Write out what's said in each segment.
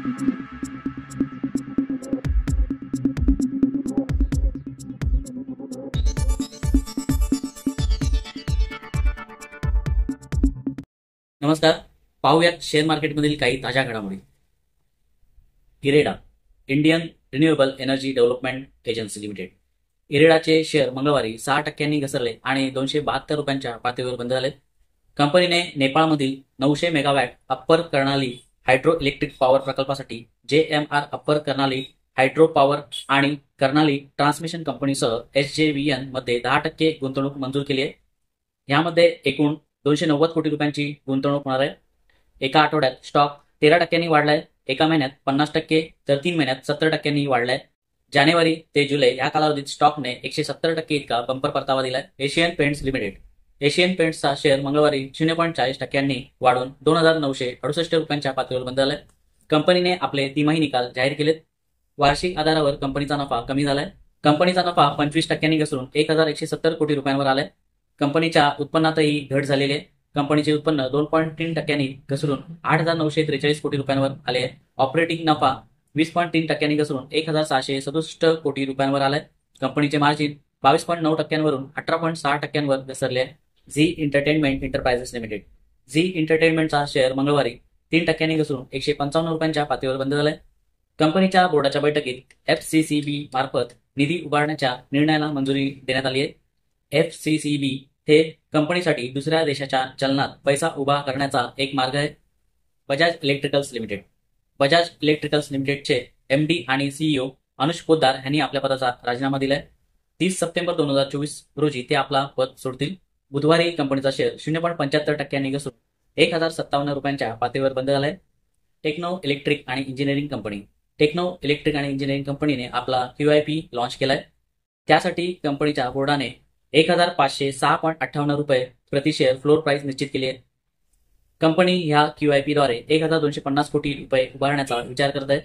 नमस्कार. पाहूयात शेअर मार्केटमधील काही ताज्या घडामोडी. IREDA, Indian renewable energy development agency limited. इरेडाचे शेअर मंगळवारी 6% घसरले आणि 272 रुपयांच्या पातळीवर बंद झाले. कंपनीने नेपाळमधील 900 megawatt upper Karnali hydro electric power प्रकल्पासाठी JMR upper Karnali hydro power आणि कर्णाली ट्रान्समिशन कंपनीसह SJVN मध्ये 10% गुंतवणूक मंजूर केली आहे. यामध्ये एकूण 290 कोटी रुपयांची गुंतवणूक होणार आहे. एका आठवड्यात स्टॉक 13% वाढलाय, एका महिन्यात 50%, तर 3 महिन्यात 70% वाढलाय. जानेवारी ते जुलै या कालावधीत स्टॉकने 170% इतका बंपर परतावा दिलाय. Asian Paints limited. एशियन पेंट्सचा शेअर मंगळवारी 0.40% वाढून 2,968 रुपयांच्या पातळीवर बंद झालाय. कंपनीने आपले तिमाही निकाल जाहीर केलेत. वार्षिक आधारावर कंपनीचा नफा कमी झालाय. कंपनीचा नफा 25% घसरून 1,170 कोटी रुपयांवर आलाय. कंपनीच्या उत्पन्नातही घट झालेली आहे. कंपनीचे उत्पन्न 2.3% घसरून 8,943 कोटी रुपयांवर आले आहे. ऑपरेटिंग नफा 20.3% घसरून 1,667 कोटी रुपयांवर आलाय. कंपनीचे मार्जिन 22.9% वरून 18.6% वर घसरले आहे. Zee entertainment enterprises limited. Zee एंटरटेनमेंटचा शेअर मंगळवारी 3% घसरून 155 रुपयांच्या पातळीवर बंद झालाय. कंपनीच्या बोर्डाच्या बैठकीत FCCB मार्फत निधी उभारण्याच्या निर्णयाला मंजुरी देण्यात आली आहे. FCCB हे कंपनीसाठी दुसऱ्या देशाच्या चलनात पैसा उभा करण्याचा एक मार्ग आहे. Bajaj electricals limited. Bajaj electricals लिमिटेडचे MD आणि CEO अनुज पोद्दार यांनी आपल्या पदाचा राजीनामा दिलाय. 30 सप्टेंबर 2024 रोजी ते आपला पद सोडतील. बुधवारी कंपनीचा शेअर 0.75% घसरून 1,057 रुपयांच्या पातळीवर बंद झालाय. टेक्नो इलेक्ट्रिक आणि इंजिनिअरिंग कंपनी. टेक्नो इलेक्ट्रिक आणि इंजिनिअरिंग कंपनीने आपला QIP लॉन्च केलाय. त्यासाठी कंपनीच्या बोर्डाने 1,506.58 रुपये प्रति शेअर फ्लोर प्राइस निश्चित केली आहे. कंपनी ह्या QIPद्वारे 1,250 कोटी रुपये उभारण्याचा विचार करत आहे.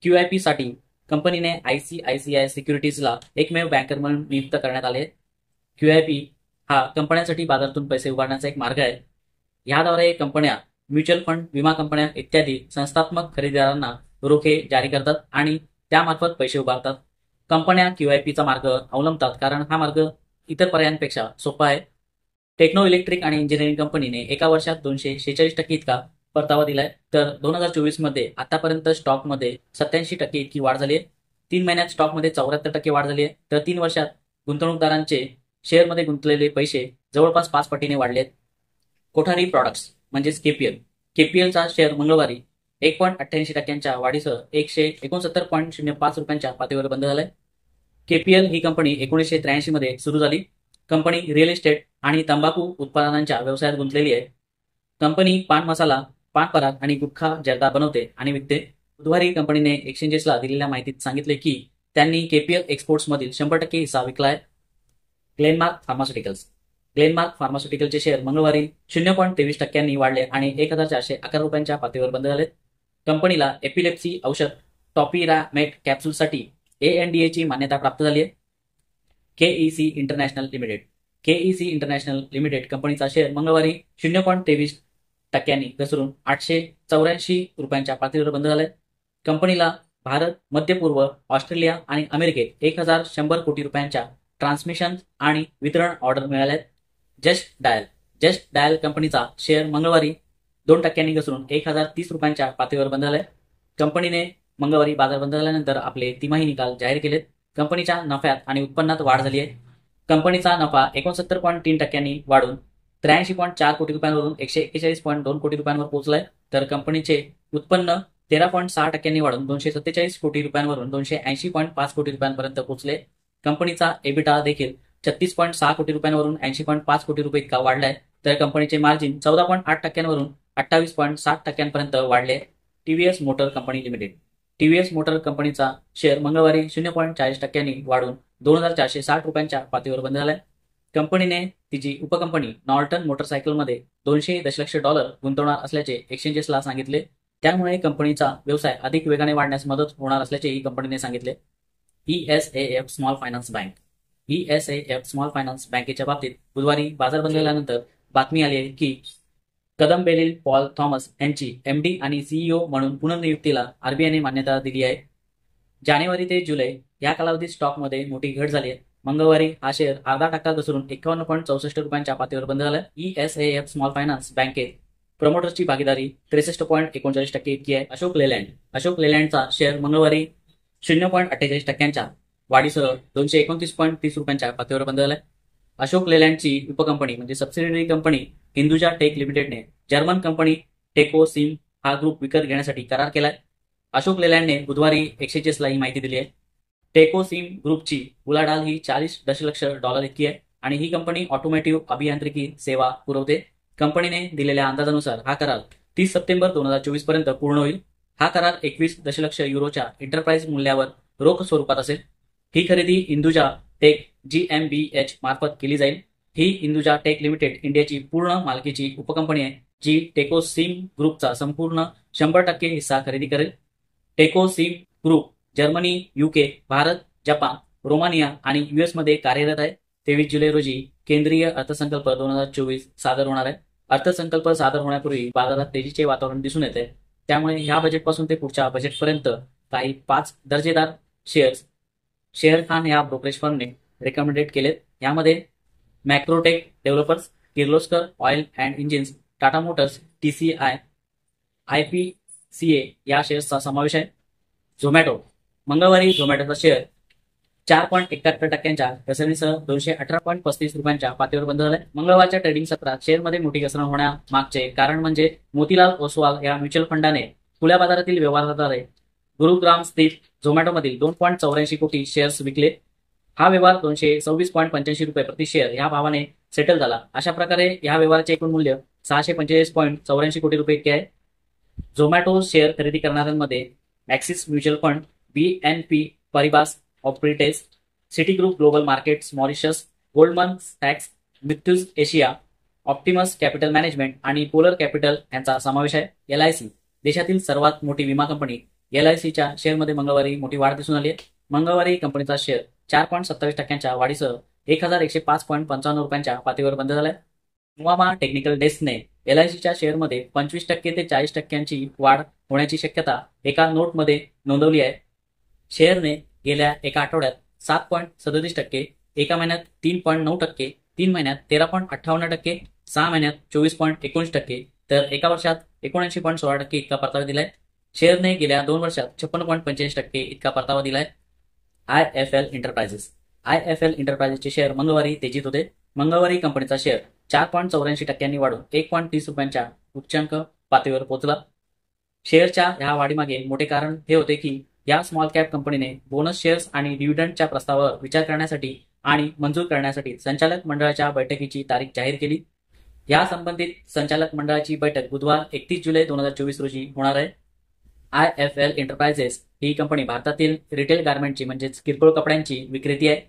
QIP साठी कंपनीने ICICI सिक्युरिटीजला एकमेव बँकर म्हणून नियुक्त करण्यात आले. QIP हा कंपन्यांसाठी बाजारातून पैसे उभारण्याचा एक मार्ग आहे. याद्वारे कंपन्या, म्युच्युअल फंड, विमा कंपन्या इत्यादी संस्थात्मक खरेदीदारांना रोखे जारी करतात आणि त्यामार्फत पैसे उभारतात. कंपन्या QIPचा मार्ग अवलंबतात कारण हा मार्ग इतर पर्यायांपेक्षा सोपा आहे. टेक्नो इलेक्ट्रिक आणि इंजिनिअरिंग कंपनीने एका वर्षात 246% इतका परतावा दिलाय, तर 2024 मध्ये आतापर्यंत स्टॉकमध्ये 87% इतकी वाढ झाली आहे. 3 महिन्यात स्टॉकमध्ये 74% वाढ झाली आहे, तर 3 वर्षात गुंतवणूकदारांचे शेअरमध्ये गुंतलेले पैसे जवळपास 5 पटीने वाढले आहेत. कोठारी प्रॉडक्ट्स म्हणजेच KPL. KPLचा शेअर मंगळवारी 1.88% वाढीसह 169.05 रुपयांच्या पातळीवर बंद झालाय. KPL ही कंपनी 1983 मध्ये सुरू झाली. कंपनी रिअल इस्टेट आणि तंबाखू उत्पादनांच्या व्यवसायात गुंतलेली आहे. कंपनी पान मसाला, पान पराग आणि गुटखा जर्दा बनवते आणि विकते. बुधवारी कंपनीने एक्सचेंजेसला दिलेल्या माहितीत सांगितले की त्यांनी KPL एक्सपोर्ट्समधील 100% हिस्सा विकलाय. Glenmark pharmaceuticals. ग्लेनमार्क फार्मास्युटिकलचे शेअर मंगळवारी 0.23% वाढले आणि 1,411 रुपयांच्या पातळीवर बंद झाले. कंपनीला एपिलेप्सी औषध टॉपिरामेट कॅप्सूलसाठी ANDAची मान्यता प्राप्त झाली आहे. KEC international limited. KEC international limited कंपनीचा शेअर मंगळवारी 0.23% घसरून 884 रुपयांच्या पातळीवर बंद झालाय. कंपनीला भारत, मध्य पूर्व, ऑस्ट्रेलिया आणि अमेरिकेत 1,100 कोटी रुपयांच्या ट्रान्समिशन आणि वितरण ऑर्डर मिळाल्या आहेत. जस्ट डायल कंपनीचा शेअर मंगळवारी 2% घसरून 1,030 रुपयांच्या पातळीवर बंद झालाय. कंपनीने मंगळवारी बाजार बंद झाल्यानंतर आपले तिमाही निकाल जाहीर केलेत. कंपनीच्या नफ्यात आणि उत्पन्नात वाढ झाली आहे. कंपनीचा नफा 69.3% वाढून 83.4 कोटी रुपयांवरून 141.2 कोटी रुपयांवर पोहोचलाय, तर कंपनीचे उत्पन्न 13.6% वाढून 247 कोटी रुपयांवरून 280.5 कोटी रुपयांपर्यंत पोहोचले. कंपनीचा EBITDA देखील 36.6 कोटी रुपयांवरून 80.5 कोटी रुपये इतका वाढलाय, तर कंपनीचे मार्जिन 14.8% वरून 28.7% वाढले. TVS motor company limited. TVS motor कंपनीचा शेअर मंगळवारी 0.40% वाढून 2,460 रुपयांच्या पातळीवर बंद झालाय. कंपनीने तिची उपकंपनी नॉर्टन मोटरसायकलमध्ये $200 दशलक्ष गुंतवणार असल्याचे एक्सचेंजेसला सांगितले. त्यामुळे कंपनीचा व्यवसाय अधिक वेगाने वाढण्यास मदत होणार असल्याचेही कंपनीने सांगितले. ESAF small finance bank. ESAF small finance बँकेच्या बाबतीत बुधवारी बाजार बंद झाल्यानंतर बातमी आली आहे की कदम बेलिल पॉल थॉमस यांची एमडी आणि सीईओ म्हणून पुनर्नियुक्तीला आरबीआयने मान्यता दिली आहे. जानेवारी ते जुलै या कालावधीत स्टॉकमध्ये मोठी घट झाली आहे. मंगळवारी हा शेअर अर्धा टक्का घसरून 51.64 रुपयांच्या पातळीवर बंद झाला. ESAF स्मॉल फायनान्स बँकेत प्रमोटर्सची भागीदारी 63.39% इतकी आहे. अशोक लेलँडचा शेअर मंगळवारी 0.48 टक्क्यांच्या वाढीसह 229.30 रुपयांच्या पातळीवर बंद झालाय. अशोक लेलँडची उपकंपनी म्हणजे सबसिडियरी कंपनी हिंदुजा टेक लिमिटेडने जर्मन कंपनी टेको सिम हा ग्रुप विकत घेण्यासाठी करार केलाय. अशोक लेलँडने बुधवारी एक्सचेंजेसला ही माहिती दिली आहे. टेको सिम ग्रुपची उलाढाल ही $40 दशलक्ष इतकी आहे आणि ही कंपनी ऑटोमोटिव्ह अभियांत्रिकी सेवा पुरवते. कंपनीने दिलेल्या अंदाजानुसार हा करार 30 सप्टेंबर 2024 पर्यंत पूर्ण होईल. हा करार 21 दशलक्ष युरोच्या एंटरप्राइज मूल्यावर रोख स्वरूपात असेल. ही खरेदी हिंदुजा टेक GmbH मार्फत केली जाईल. ही हिंदुजा टेक लिमिटेड इंडियाची पूर्ण मालकीची उपकंपनी आहे जी टेको सिम ग्रुपचा संपूर्ण 100% हिस्सा खरेदी करेल. टेको SIM group Germany, UK, Bharat, Japan, Romania आणि US मध्ये कार्यरत आहे. 23 जुलै रोजी केंद्रीय अर्थसंकल्प 2024 सादर होणार आहे. अर्थसंकल्प सादर होण्यापूर्वी बाजारात तेजीचे वातावरण दिसून येते. त्यामुळे ह्या बजेटपासून ते पुढच्या बजेटपर्यंत काही 5 दर्जेदार शेअर्स शेअर खान या ब्रोकरेज फर्मने रेकमेंडेड केलेत. यामध्ये Macrotech developers, Kirloskar oil and engines, Tata Motors, TCI, IPCA या शेअर्सचा समावेश आहे. झोमॅटो मंगळवारी झोमॅटोचा शेअर 4.71 टक्क्यांच्या घसरणीसह 218.35 रुपयांच्या पातळीवर बंद झालाय. मंगळवारच्या ट्रेडिंग सत्रात शेअरमध्ये मोठी घसरण होण्यामागचे कारण म्हणजे मोतीलाल ओसवाल या म्युच्युअल फंडाने खुल्या बाजारातील व्यवहाराद्वारे गुरुग्राम स्थित झोमॅटोमधील 2.84 कोटी शेअर्स विकले. हा व्यवहार 226.85 रुपये प्रति शेअर या भावाने सेटल झाला. अशा प्रकारे या व्यवहाराचे एकूण मूल्य 645.84 कोटी रुपये इतके आहे. झोमॅटो शेअर खरेदी करणाऱ्यांमध्ये Axis mutual fund, BNP Paribas ऑपरेटेस, Citigroup global markets Mauritius, Goldman सॅक्स, Matthews Asia, Optimus capital management आणि पोलर कॅपिटल यांचा समावेश आहे. LIC देशातील सर्वात मोठी विमा कंपनी LICच्या शेअरमध्ये मंगळवारी मोठी वाढ दिसून आली आहे. मंगळवारी कंपनीचा शेअर 4.27 टक्क्यांच्या वाढीसह 1105.55 रुपयांच्या पातळीवर बंद झालाय. नुवामा टेक्निकल डेस्कने LICच्या शेअरमध्ये 25% ते 40% वाढ होण्याची शक्यता एका नोटमध्ये नोंदवली आहे. शेअरने गेल्या एका आठवड्यात 7.37%, एका महिन्यात 3.9%, 3 महिन्यात 13.58%, 6 महिन्यात 24.19%, तर एका वर्षात 79.16% इतका परतावा दिलाय. शेअरने गेल्या 2 वर्षात 56.45% इतका परतावा दिलाय. IFL एंटरप्राइजेसचे शेअर मंगळवारी तेजीत होते. मंगळवारी कंपनीचा शेअर 4.84 टक्क्यांनी वाढून 1.30 रुपयांच्या उच्चांक पातळीवर पोहोचला. शेअरच्या ह्या वाढीमागे मोठे कारण हे होते की या स्मॉल कॅप कंपनीने बोनस शेअर्स आणि डिव्हिडंडच्या प्रस्तावावर विचार करण्यासाठी आणि मंजूर करण्यासाठी संचालक मंडळाच्या बैठकीची तारीख जाहीर केली. या संबंधित संचालक मंडळाची बैठक बुधवार 31 जुलै 2024 रोजी होणार आहे. IFL एंटरप्राइजेस ही कंपनी भारतातील रिटेल गारमेंटची म्हणजेच किरकोळ कपड्यांची विक्रेती आहे.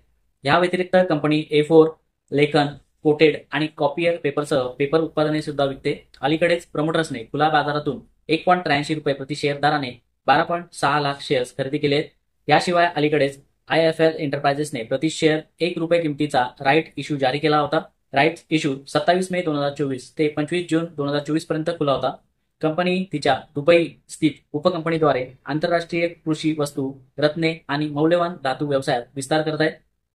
या व्यतिरिक्त कंपनी A4, लेखन, कोटेड आणि कॉपियर पेपरसह पेपर उत्पादने सुद्धा विकते. अलीकडेच प्रमोटर्सने खुला बाजारातून 1.83 रुपये प्रति शेअर दराने 12.6 लाख शेअर्स खरेदी केले आहेत. याशिवाय अलीकडेच IFL एंटरप्राइजेसने प्रति शेअर 1 रुपये किमतीचा राईट इश्यू जारी केला होता. राईट इश्यू 27 मे 2024 ते 25 जून 2024 पर्यंत खुला होता. कंपनी तिच्या दुबई स्थित उपकंपनीद्वारे आंतरराष्ट्रीय कृषी वस्तू, रत्ने आणि मौल्यवान धातू व्यवसायात विस्तार करत आहे.